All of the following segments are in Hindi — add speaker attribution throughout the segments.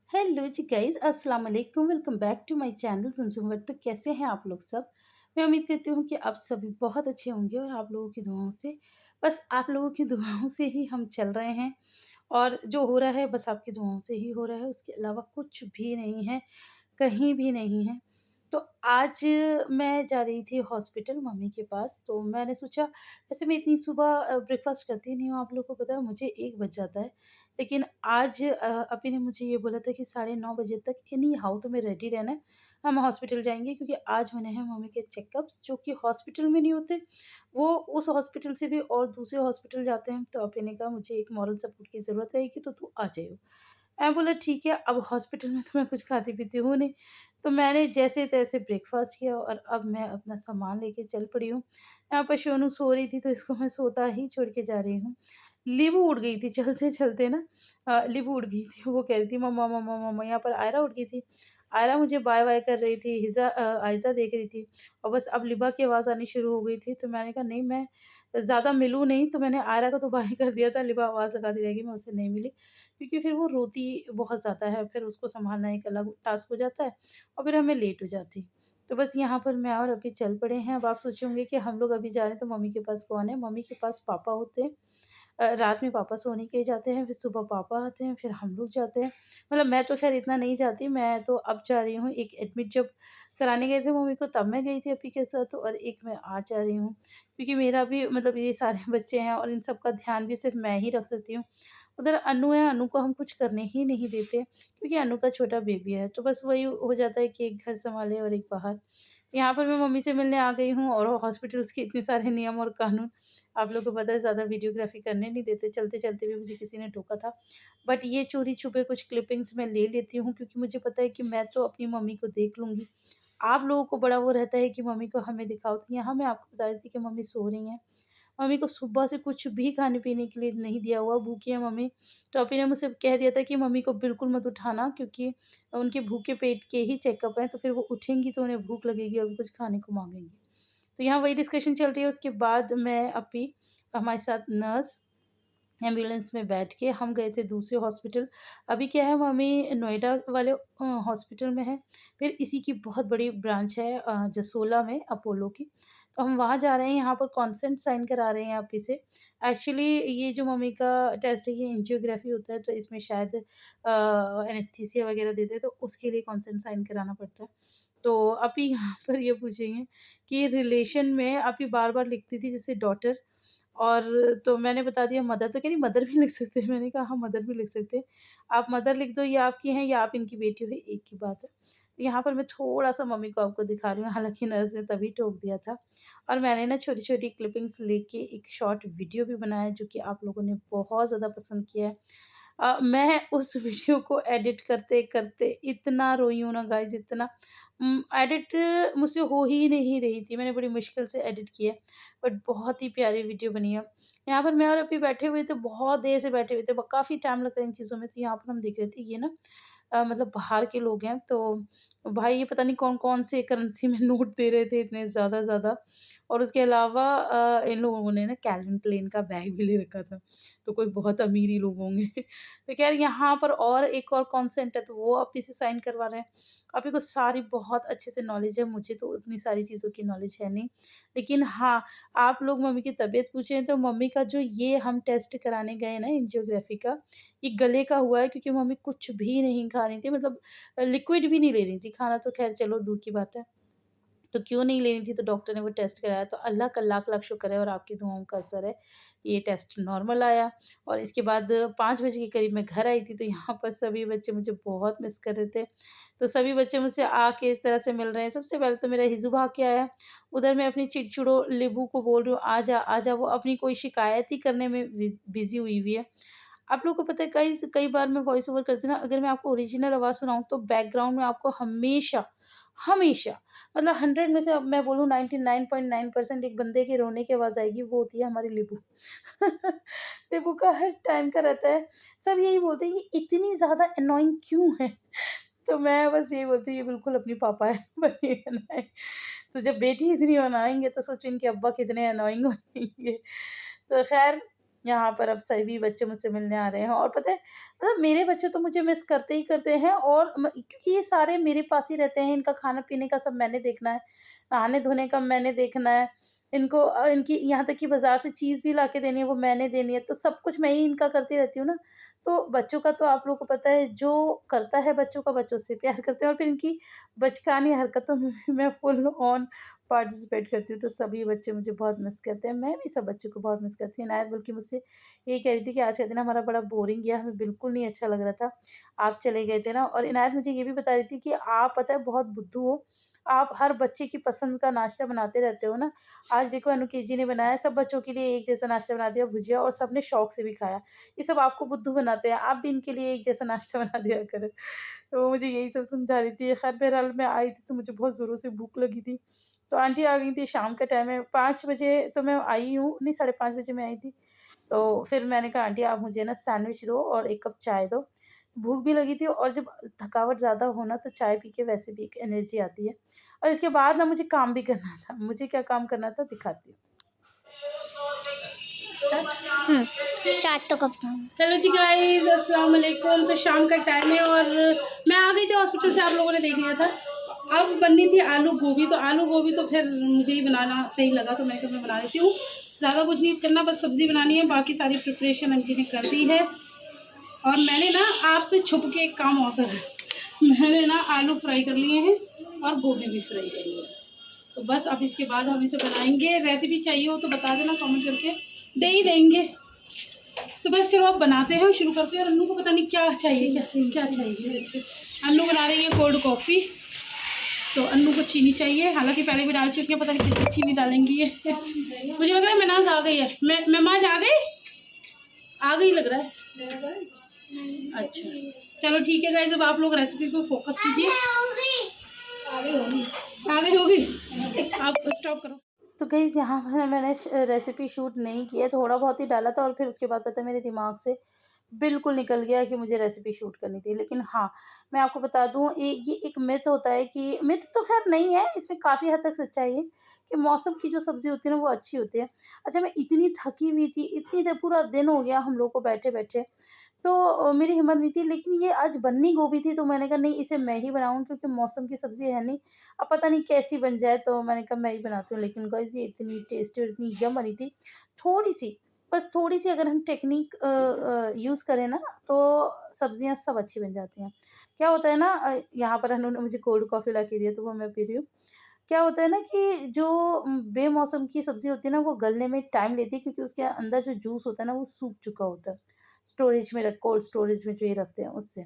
Speaker 1: हेलो जी गाइस, अस्सलाम वालेकुम। Welcome back to my channel Zumzum world. तो कैसे हैं आप लोग सब? मैं उम्मीद करती हूँ कि आप सभी बहुत अच्छे होंगे और आप लोगों की दुआओं से, बस आप लोगों की दुआओं से ही हम चल रहे हैं। और जो हो रहा है बस आपकी दुआओं से ही हो रहा है, उसके अलावा कुछ भी नहीं है, कहीं भी नहीं है। तो आज मैं जा रही थी हॉस्पिटल मम्मी के पास, तो मैंने सोचा वैसे मैं इतनी सुबह ब्रेकफ़ास्ट करती नहीं हूँ, आप लोगों को पता है मुझे 1 बज जाता है। लेकिन आज अभी ने मुझे ये बोला था कि साढ़े 9 बजे तक एनी हाउ तुम्हें रेडी रहना है, हम हॉस्पिटल जाएँगे क्योंकि आज होने हैं मम्मी के चेकअप्स जो कि हॉस्पिटल में नहीं होते, वो उस हॉस्पिटल से भी और दूसरे हॉस्पिटल जाते हैं। तो अभी ने कहा मुझे एक मॉरल सपोर्ट की ज़रूरत रहेगी तो तू आ जाइयो। मैं बोला ठीक है, अब हॉस्पिटल में तो मैं कुछ खाती-पीती हूँ नहीं, तो मैंने जैसे-तैसे ब्रेकफ़ास्ट किया और अब मैं अपना सामान लेके चल पड़ी हूँ। यहाँ पर शोनू सो रही थी तो इसको मैं सोता ही छोड़ के जा रही हूँ। लीबू उठ गई थी चलते-चलते ना, लीबू उठ गई थी, वो कह रही थी मम्मा, मम्मा, मम्मा। यहाँ पर आयरा उठ गई थी। आयरा मुझे बाय-बाय कर रही थी, आयज़ा देख रही थी और बस अब लिबा की आवाज़ आनी शुरू हो गई थी, तो मैंने कहा नहीं मैं ज़्यादा मिलूँ नहीं, तो मैंने आयरा को तो बाय कर दिया था, लिबा आवाज़ लगाती रहेगी, मैं उससे नहीं मिली। क्योंकि फिर वो रोती बहुत ज़्यादा है, फिर उसको सँभालना एक अलग टास्क हो जाता है और फिर हमें लेट हो जाती। तो बस यहाँ पर मैं और अभी चल पड़े हैं। अब आप सोचे होंगे कि हम लोग अभी जा रहे हैं तो मम्मी के पास कौन है? मम्मी के पास पापा होते हैं। रात में पापा सोने के लिए जाते हैं, फिर सुबह पापा आते हैं, फिर हम लोग जाते हैं। मतलब मैं तो ख़ैर इतना नहीं जाती, मैं तो अब जा रही हूँ। एक एडमिट जब कराने गए थे मम्मी को तब मैं गई थी अपी के साथ, और एक मैं आज जा रही हूँ। क्योंकि मेरा भी मतलब ये सारे बच्चे हैं और इन सब का ध्यान भी सिर्फ़ मैं ही रख सकती हूँ। उधर अनु है, अनु को हम कुछ करने ही नहीं देते क्योंकि अनु का छोटा बेबी है, तो बस वही हो जाता है कि एक घर सँभाले और एक बाहर। यहाँ पर मैं मम्मी से मिलने आ गई हूँ और हॉस्पिटल्स के इतने सारे नियम और कानून, आप लोगों को पता है ज़्यादा वीडियोग्राफ़ी करने नहीं देते, चलते-चलते भी मुझे किसी ने टोका था। बट ये चोरी-छुपे कुछ क्लिपिंग्स मैं ले लेती हूँ क्योंकि मुझे पता है कि मैं तो अपनी मम्मी को देख लूँगी। आप लोगों को बड़ा वो रहता है कि मम्मी को हमें दिखाओ, तो यहाँ मैं आपको बता रही थी कि मम्मी सो रही हैं। मम्मी को सुबह से कुछ भी खाने-पीने के लिए नहीं दिया हुआ, भूखी है मम्मी। तो अभी ने मुझसे कह दिया था कि मम्मी को बिल्कुल मत उठाना क्योंकि उनके भूखे पेट के ही चेकअप हैं, तो फिर वो उठेंगी तो उन्हें भूख लगेगी और वो कुछ खाने को माँगेंगी। तो यहाँ वही डिस्कशन चल रही है, उसके बाद मैं अभी हमारे साथ नर्स एम्बुलेंस में बैठ के हम गए थे दूसरे हॉस्पिटल। अभी क्या है मम्मी नोएडा वाले हॉस्पिटल में है, फिर इसी की बहुत बड़ी ब्रांच है जसोला में अपोलो की। तो हम वहाँ जा रहे हैं, यहाँ पर कॉन्सेंट साइन करा रहे हैं अभी से। एक्चुअली ये जो मम्मी का टेस्ट है ये एंजियोग्राफी होता है, तो इसमें शायद एनेस्थीसिया वगैरह देते हैं, तो उसके लिए कॉन्सेंट साइन कराना पड़ता है। तो अभी यहाँ पर ये पूछेंगे कि रिलेशन में अभी बार-बार लिखती थी जैसे डॉटर, और तो मैंने बता दिया मदर, तो कह रही मदर भी लिख सकते हैं। मैंने कहा हाँ, मदर भी लिख सकते हैं। आप मदर लिख दो, ये आपकी हैं या आप इनकी बेटी हो, एक ही बात है। तो यहाँ पर मैं थोड़ा-सा मम्मी को आपको दिखा रही हूँ, हालाँकि नर्स ने तभी टोक दिया था। और मैंने ना छोटी-छोटी क्लिपिंग्स लेके एक शॉर्ट वीडियो भी बनाया है जो कि आप लोगों ने बहुत ज़्यादा पसंद किया है। मैं उस वीडियो को एडिट करते-करते इतना रोई हूँ ना गाइज़, इतना एडिट मुझसे हो ही नहीं रही थी। मैंने बड़ी मुश्किल से एडिट की है, बट बहुत ही प्यारी वीडियो बनी है। यहाँ पर मैं और अभी बैठे हुए थे, बहुत देर से बैठे हुए थे, ब काफ़ी टाइम लगता है इन चीज़ों में। तो यहाँ पर हम देख रहे थे ये ना मतलब बाहर के लोग हैं, तो भाई ये पता नहीं कौन-कौन से करेंसी में नोट दे रहे थे इतने ज़्यादा-ज़्यादा। और उसके अलावा इन लोगों ने ना कैल्विन क्लेन का बैग भी ले रखा था, तो कोई बहुत अमीर ही लोग होंगे। तो खैर यहाँ पर और एक और कॉन्सेंट है, तो वो अभी से साइन करवा रहे हैं। अभी को सारी बहुत अच्छे से नॉलेज है, मुझे तो उतनी सारी चीज़ों की नॉलेज है नहीं। लेकिन हाँ, आप लोग मम्मी की तबीयत पूछें तो मम्मी का जो ये हम टेस्ट कराने गए ना एंजियोग्राफी का, ये गले का हुआ है क्योंकि मम्मी कुछ भी नहीं खा रही थी, मतलब लिक्विड भी नहीं ले रही थी। खाना तो ख़ैर चलो दूर की बात है। तो क्यों नहीं लेनी थी, तो डॉक्टर ने वो टेस्ट कराया, तो अल्लाह का लाख-लाख शुक्र है और आपकी दुआओं का असर है, ये टेस्ट नॉर्मल आया। और इसके बाद 5 बजे के करीब मैं घर आई थी, तो यहाँ पर सभी बच्चे मुझे बहुत मिस कर रहे थे। तो सभी बच्चे मुझसे आके इस तरह से मिल रहे हैं। सबसे पहले तो मेरा हिज़ू भाग के आया, उधर मैं अपनी चिड़चिड़ो लिबू को बोल रही हूँ, "आजा, आजा", वो अपनी कोई शिकायत ही करने में बिज़ी हुई हुई है। आप लोगों को पता है कई बार मैं वॉइस ओवर करती हूँ ना, अगर मैं आपको ओरिजिनल आवाज़ सुनाऊँ तो बैकग्राउंड में आपको हमेशा, हमेशा मतलब 100 में से अब मैं बोलूँ 99.9% एक बंदे के रोने की आवाज़ आएगी, वो होती है हमारी लिबू। लिबू का हर टाइम का रहता है। सब यही बोलते हैं ये इतनी ज़्यादा एनोयिंग क्यों है? तो मैं बस यही बोलती हूँ ये बिल्कुल अपनी पापा है, बनी बनाई। तो जब बेटी इतनी बनाएँगे तो सोचो इनके अब्बा कितने एनोयिंग बनेंगे। तो ख़ैर यहाँ पर अब सभी बच्चे मुझसे मिलने आ रहे हैं और पता है मतलब मेरे बच्चे तो मुझे मिस करते ही करते हैं और क्योंकि ये सारे मेरे पास ही रहते हैं, इनका खाना-पीने का सब मैंने देखना है, नहाने-धोने का मैंने देखना है, इनको इनकी यहाँ तक कि बाज़ार से चीज़ भी लाके देनी है वो मैंने देनी है, तो सब कुछ मैं ही इनका करती रहती हूँ ना। तो बच्चों का तो आप लोगों को पता है जो करता है बच्चों का बच्चों से प्यार करते हैं और फिर इनकी बचकानी हरकतों में भी मैं फुल ऑन पार्टिसिपेट करती हूँ, तो सभी बच्चे मुझे बहुत मिस करते हैं। मैं भी सब बच्चों को बहुत मिस करती हूँ। इनायत बल्कि मुझसे यही कह रही थी कि आज का दिन हमारा बड़ा बोरिंग गया, हमें बिल्कुल नहीं अच्छा लग रहा था। आप चले गए थे ना और इनायत मुझे ये भी बता रही थी कि आप पता है बहुत बुद्धू हो। आप हर बच्चे की पसंद का नाश्ता बनाते रहते हो ना। आज देखो अनु केजी ने बनाया, सब बच्चों के लिए एक जैसा नाश्ता बना दिया भुजिया और सबने शौक से भी खाया। ये सब आपको बुद्धू बनाते हैं, आप भी इनके लिए एक जैसा नाश्ता बना दिया करें। तो वो मुझे यही सब समझा रही थी। खैर बहरहाल मैं आई थी तो मुझे बहुत ज़ोरों से भूख लगी थी। तो आंटी आ गई थी, शाम का टाइम है, 5 बजे तो मैं आई हूँ, नहीं साढ़े 5 बजे मैं आई थी। तो फिर मैंने कहा आंटी आप मुझे ना सैंडविच दो और 1 कप चाय दो। भूख भी लगी थी और जब थकावट ज़्यादा हो ना तो चाय पी के वैसे भी एक एनर्जी आती है। और इसके बाद ना मुझे काम भी करना था। मुझे क्या काम करना था दिखाती हूँ।
Speaker 2: हुँ, स्टार्ट तो कब था?
Speaker 1: हेलो जी गाइस, अस्सलाम वालेकुम। तो शाम का टाइम है और मैं आ गई थी हॉस्पिटल से, आप लोगों ने देख लिया था। अब बननी थी आलू गोभी, तो आलू गोभी तो फिर मुझे ही बनाना सही लगा तो मैं कहा मैं बना लेती हूँ। ज़्यादा कुछ नहीं करना, बस सब्ज़ी बनानी है, बाकी सारी प्रिपरेशन आंटी ने कर दी है। और मैंने ना आपसे छुप के एक काम और करा, मैंने ना आलू फ्राई कर लिए हैं और गोभी भी फ्राई कर लिया है। तो बस अब इसके बाद हम इसे बनाएंगे। रेसिपी चाहिए हो तो बता देना कमेंट करके, दे ही देंगे। तो बस चलो अब बनाते हैं, शुरू करते हैं। और अन्नू को पता नहीं क्या चाहिए, क्या चाहिए। अन्नू बना रही है कोल्ड कॉफ़ी, तो अन्नू को चीनी चाहिए, हालांकि पहले भी डाल चुकी है, पता नहीं कितनी चीनी डालेंगी ये। मुझे लग रहा है मेनाज आ गई है। मेमाज आ गई लग रहा है। अच्छा चलो ठीक है गाइस, अब आप लोग रेसिपी पे फोकस कीजिए। आ गई होगी, आप स्टॉप करो। तो गाइस यहाँ पर मैंने रेसिपी शूट नहीं किया, थोड़ा बहुत ही डाला था और फिर उसके बाद पता है मेरे दिमाग से बिल्कुल निकल गया कि मुझे रेसिपी शूट करनी थी। लेकिन हाँ, मैं आपको बता दूँ ये एक मिथ होता है कि मिथ तो ख़ैर नहीं है, इसमें काफ़ी हद तक सच्चाई है कि मौसम की जो सब्ज़ी होती है ना वो अच्छी होती है। अच्छा मैं इतनी थकी हुई थी, इतनी देर पूरा दिन हो गया हम लोग को बैठे-बैठे, तो मेरी हिम्मत नहीं थी, लेकिन ये आज बन्नी गोभी थी तो मैंने कहा नहीं इसे मैं ही बनाऊँ क्योंकि मौसम की सब्ज़ी है नहीं। अब पता नहीं कैसी बन जाए, तो मैंने कहा मैं ही बनाती हूँ। लेकिन गाइस ये इतनी टेस्टी और इतनी यम बनी थी। थोड़ी-सी, बस थोड़ी-सी अगर हम टेक्नीक यूज़ करें ना तो सब्ज़ियाँ सब अच्छी बन जाती हैं। क्या होता है ना यहाँ पर उन्होंने मुझे कोल्ड कॉफ़ी ला के दिया तो वो मैं पी रही हूँ। क्या होता है ना कि जो बेमौसम की सब्ज़ी होती है ना वो गलने में टाइम लेती है क्योंकि उसके अंदर जो जूस होता है ना वो सूख चुका होता है। स्टोरेज में रख कोल्ड स्टोरेज में जो ये रखते हैं उससे।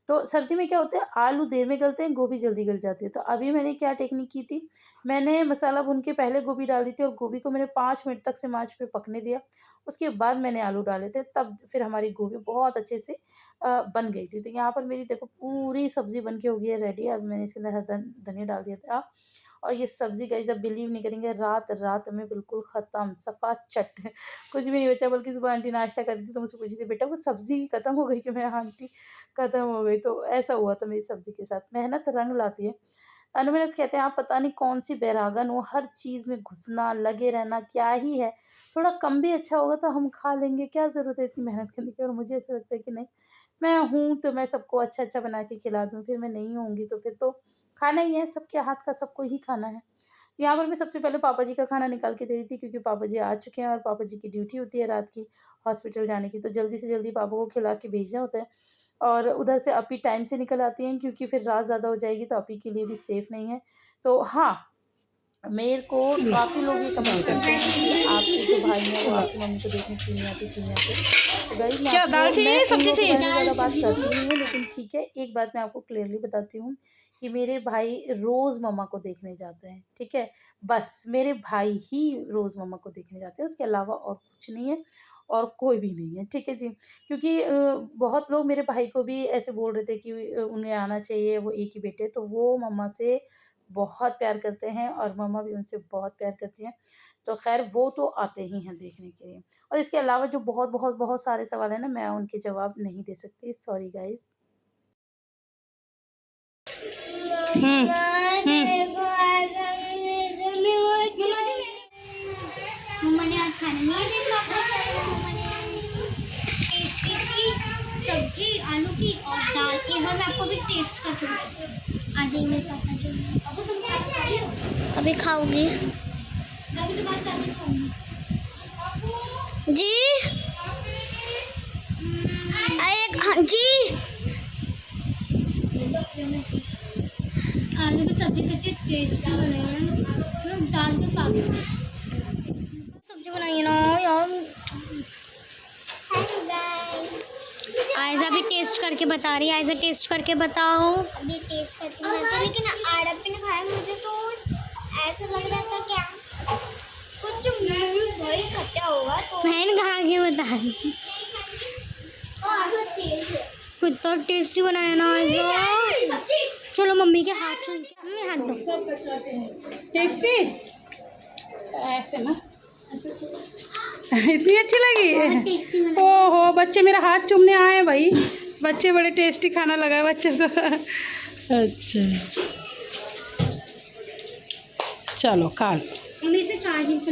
Speaker 1: तो सर्दी में क्या होता है आलू देर में गलते हैं, गोभी जल्दी गल जाती है। तो अभी मैंने क्या टेक्निक की थी, मैंने मसाला भून के पहले गोभी डाल दी थी और गोभी को मैंने 5 मिनट तक सिम आँच पे पकने दिया। उसके बाद मैंने आलू डाले थे, तब फिर हमारी गोभी बहुत अच्छे से बन गई थी। तो यहाँ पर मेरी देखो पूरी सब्ज़ी बन के हो गई है रेडी। अब मैंने इसके अंदर धनिया डाल दिया था। और ये सब्ज़ी गाइस आप बिलीव नहीं करेंगे, रात में बिल्कुल ख़त्म, सफ़ा चट कुछ भी नहीं बचा। बल्कि सुबह आंटी नाश्ता कर रही थी तो मुझसे पूछी थी, "बेटा वो सब्ज़ी ख़त्म हो गई?" कि मैं हाँ आंटी ख़त्म हो गई। तो ऐसा हुआ था मेरी सब्ज़ी के साथ। मेहनत रंग लाती है। अनुमेनस कहते हैं आप पता नहीं कौन-सी बैरागन हो, हर चीज़ में घुसना, लगे रहना क्या ही है? थोड़ा कम भी अच्छा होगा तो हम खा लेंगे, क्या ज़रूरत है इतनी मेहनत करने की? और मुझे ऐसा लगता है कि नहीं, मैं हूँ तो मैं सबको अच्छा-अच्छा बना के खिला दूँ, फिर मैं नहीं होंगी तो फिर तो खाना ही है, सबके हाथ का सबको ही खाना है। यहाँ पर मैं सबसे पहले पापा जी का खाना निकाल के दे रही थी क्योंकि पापा जी आ चुके हैं और पापा जी की ड्यूटी होती है रात की हॉस्पिटल जाने की, तो जल्दी से जल्दी पापा को खिला के भेजना होता है। और उधर से अपी टाइम से निकल आती हैं क्योंकि फिर रात ज़्यादा हो जाएगी तो अपी के लिए भी सेफ नहीं है। तो हाँ, मेरे को काफ़ी लोग ये कमेंट करते हैं कि आपके जो भाई हैं वो आपकी मम्मी को देखने क्यों नहीं आते, क्यों नहीं आते? तो गाइस मैं
Speaker 2: क्या
Speaker 1: आपको
Speaker 2: दाल चाहिए,
Speaker 1: मैं उन
Speaker 2: सब्ज़ी
Speaker 1: लोगों के
Speaker 2: चाहिए?
Speaker 1: बारे में ज़्यादा बात करती नहीं हूँ, लेकिन ठीक है, एक बात मैं आपको क्लियरली बताती हूँ कि मेरे भाई रोज़ मम्मा को देखने जाते हैं, ठीक है? बस मेरे भाई ही रोज़ मम्मा को देखने जाते हैं, उसके अलावा और कुछ नहीं है और कोई भी नहीं है, ठीक है जी? क्योंकि बहुत लोग मेरे भाई को भी ऐसे बोल रहे थे कि उन्हें आना चाहिए, वो एक ही बेटे हैं, तो वो मम्मा से बहुत प्यार करते हैं और मम्मा भी उनसे बहुत प्यार करती हैं। तो ख़ैर वो तो आते ही हैं देखने के लिए। और इसके अलावा जो बहुत सारे सवाल हैं ना, मैं उनके जवाब नहीं दे सकती, सॉरी गाइज़।
Speaker 2: हुँ, हुँ।
Speaker 3: मम्मा ने आज खाना नहीं देखा।
Speaker 2: की सब्जी आलू की और दाल। एक बार मैं आपको भी टेस्ट करके बताऊंगी। आ जाइए मेरे पास, आ जाइए। अब तुम खा रही हो? अभी खाओगी? मैं भी तुम्हारे साथ ही खाऊंगी। जी एक, हाँ जी। आलू की सब्जी कितनी टेस्टी बनी है, दाल के साथ सब्जी बनाई है ना यार। आयजा भी टेस्ट करके बता रही है। आयजा टेस्ट करके बताओ। अभी टेस्ट करके बता, लेकिन आरब ने खाया, मुझे तो ऐसा लग रहा था क्या कुछ वही खट्टा होगा। तो बहन खा के बता रही कुछ तो टेस्टी बनाया ना आयजा। चलो मम्मी के हाथ से हाथ दो।
Speaker 1: टेस्टी ऐसे ना, इतनी अच्छी लगी। ओहो, बच्चे मेरा हाथ चूमने आए भाई। बच्चे बड़े टेस्टी खाना लगा है बच्चे को। अच्छा चलो खा लो।
Speaker 2: मम्मी से चार्जिंग पे